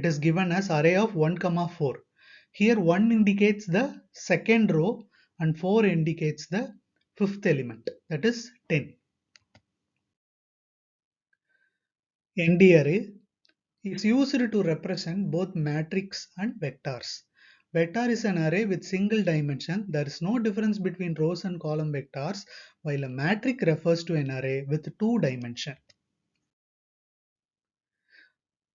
It is given as array of 1 comma 4. Here 1 indicates the second row and 4 indicates the fifth element, that is 10. ND array is used to represent both matrix and vectors. Vector is an array with single dimension. There is no difference between rows and column vectors, while a matrix refers to an array with two dimensions.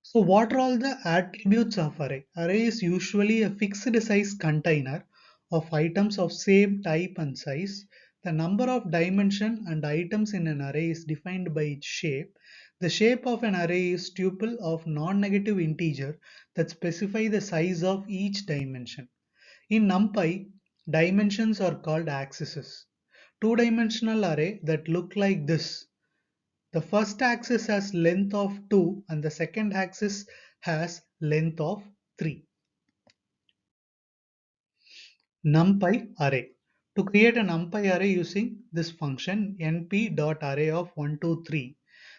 So what are all the attributes of array? Array is usually a fixed size container of items of same type and size. The number of dimension and items in an array is defined by its shape. The shape of an array is tuple of non-negative integer that specify the size of each dimension. In Numpy, dimensions are called axes. Two-dimensional array that look like this. The first axis has length of 2 and the second axis has length of 3. Numpy array. To create a numpy array using this function np.array of 1, 2, 3,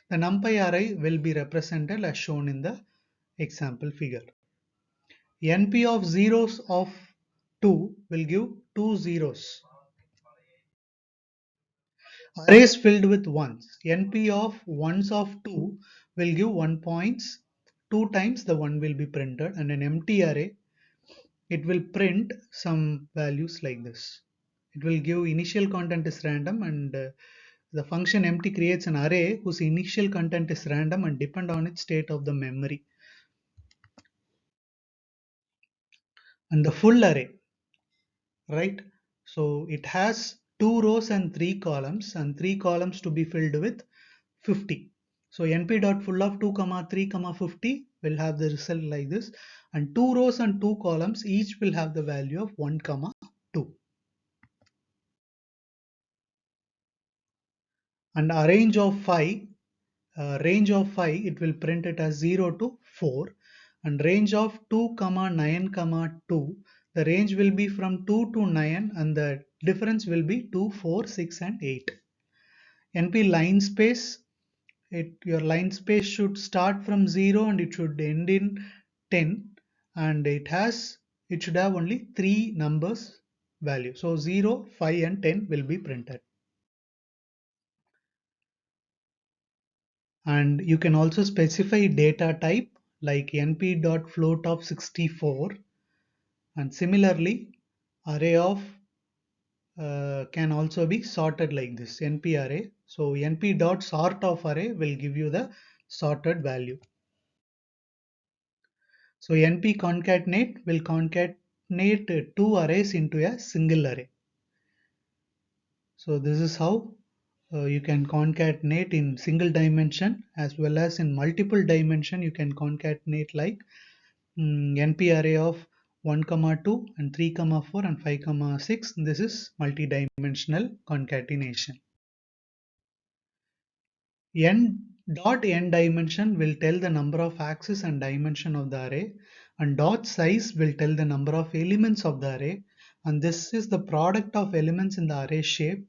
the numpy array will be represented as shown in the example figure. np of zeros of 2 will give 2 zeros. Arrays filled with ones. NP of ones of 2 will give 1 points. 2 times the 1 will be printed, and an empty array, it will print some values like this. It will give initial content is random, and the function empty creates an array whose initial content is random and depend on its state of the memory. And the full array, right? So it has 2 rows and 3 columns, and 3 columns to be filled with 50. So np.full of 2 comma 3 comma 50 will have the result like this, and 2 rows and 2 columns each will have the value of 1 comma 2. And a range of 5, it will print it as 0 to 4, and range of 2 comma 9 comma 2, the range will be from 2 to 9 and the difference will be 2, 4, 6 and 8. NP line space, your line space should start from 0 and it should end in 10, and it should have only 3 numbers value. So 0, 5 and 10 will be printed. And you can also specify data type like np.float of 64, and similarly array of can also be sorted like this, np array. So np.sort of array will give you the sorted value. So np concatenate will concatenate two arrays into a single array. So this is how you can concatenate in single dimension as well as in multiple dimension. You can concatenate like np array of 1 comma 2 and 3 comma 4 and 5 comma 6. This is multi-dimensional concatenation. N dimension will tell the number of axes and dimension of the array, and dot size will tell the number of elements of the array, and this is the product of elements in the array shape,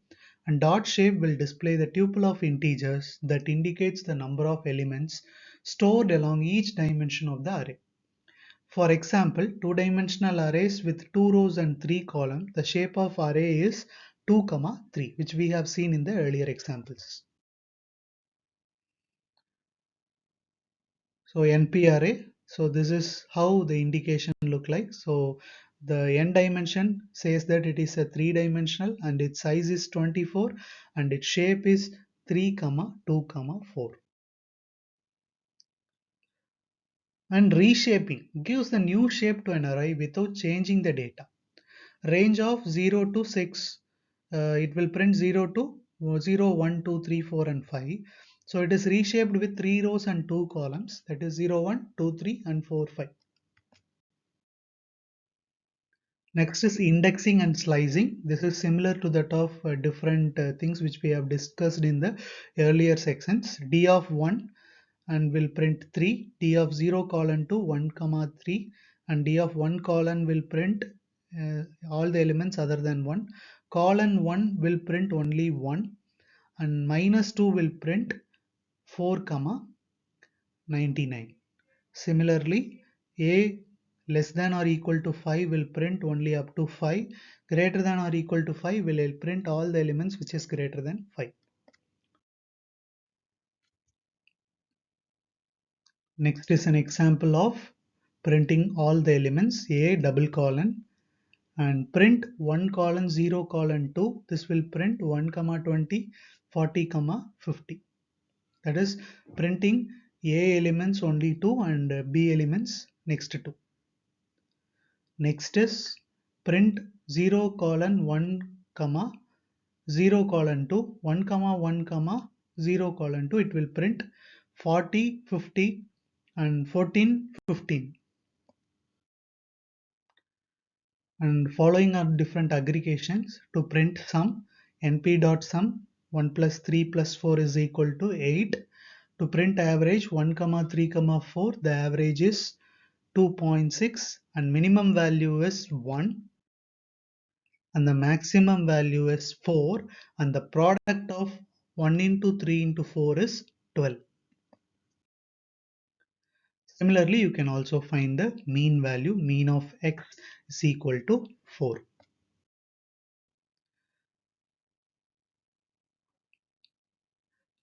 and dot shape will display the tuple of integers that indicates the number of elements stored along each dimension of the array. For example, two-dimensional arrays with 2 rows and 3 columns, the shape of array is 2, 3, which we have seen in the earlier examples. So NP array, so this is how the indication look like. So the n dimension says that it is a 3-dimensional and its size is 24 and its shape is 3, 2, 4. And reshaping gives the new shape to an array without changing the data. Range of 0 to 6, it will print 0 to 0, 1, 2, 3, 4 and 5. So it is reshaped with 3 rows and 2 columns, that is 0, 1, 2, 3 and 4, 5. Next is indexing and slicing. This is similar to that of different things which we have discussed in the earlier sections. D of 1 and will print 3, D of 0 colon to 1 comma 3, and D of 1 colon will print all the elements other than 1. Colon 1 will print only 1, and minus 2 will print 4 comma 99. Similarly, A less than or equal to 5 will print only up to 5, greater than or equal to 5 will print all the elements which is greater than 5. Next is an example of printing all the elements A double colon and print 1 colon 0 colon 2. This will print 1 comma 20, 40 comma 50. That is printing A elements only 2 and B elements next to 2. Next is print 0 colon 1 comma 0 colon 2, 1 comma 1 comma 0 colon 2. It will print 40, 50 and 14, 15. And following are different aggregations to print sum. np.sum 1 plus 3 plus 4 is equal to 8. To print average 1 comma 3 comma 4, the average is 2.6 and minimum value is 1 and the maximum value is 4 and the product of 1 into 3 into 4 is 12. Similarly, you can also find the mean value. Mean of x is equal to 4.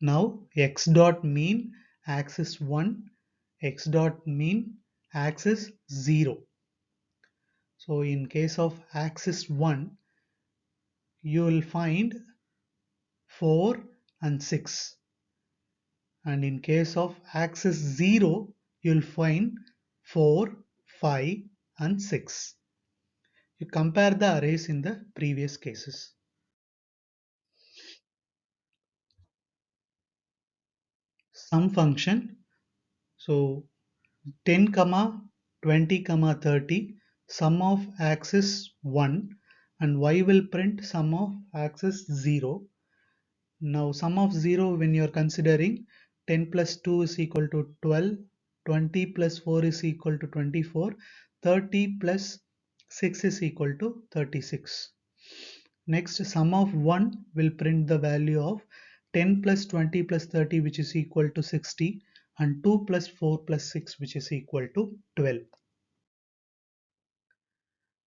Now x dot mean axis 1, x dot mean axis 0. So in case of axis 1, you will find 4 and 6. And in case of axis 0, you will find 4, 5 and 6. You compare the arrays in the previous cases. Sum function. So 10 comma 20 comma 30, sum of axis 1 and y will print sum of axis 0. Now sum of 0 when you are considering 10 plus 2 is equal to 12, 20 plus 4 is equal to 24, 30 plus 6 is equal to 36. Next sum of 1 will print the value of 10 plus 20 plus 30 which is equal to 60 and 2 plus 4 plus 6 which is equal to 12.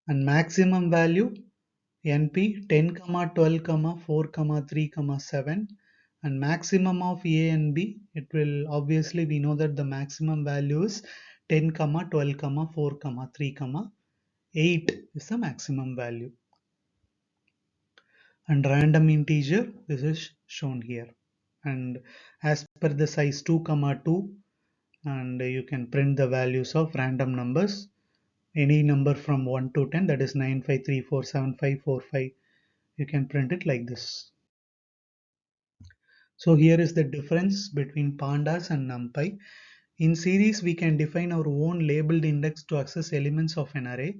And maximum value np 10 comma 12 comma 4 comma 3 comma 7 and maximum of a and b, it will obviously we know that the maximum value is 10 comma 12 comma 4 comma 3 comma 8 is the maximum value. And random integer, this is shown here, and as per the size 2 comma 2, and you can print the values of random numbers, any number from 1 to 10, that is 953475545. You can print it like this. So here is the difference between pandas and numpy. In series, we can define our own labeled index to access elements of an array.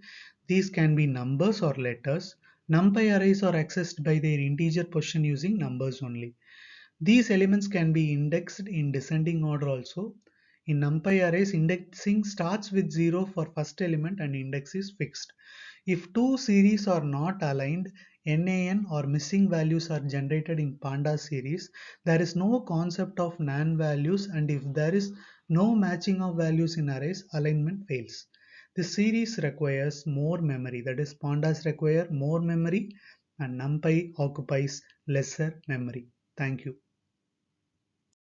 These can be numbers or letters. Numpy arrays are accessed by their integer position using numbers only. These elements can be indexed in descending order also. In NumPy arrays, indexing starts with 0 for first element and index is fixed. If two series are not aligned, NaN or missing values are generated in Panda series. There is no concept of NaN values, and if there is no matching of values in arrays, alignment fails. The series requires more memory, that is Pandas require more memory and NumPy occupies lesser memory. Thank you.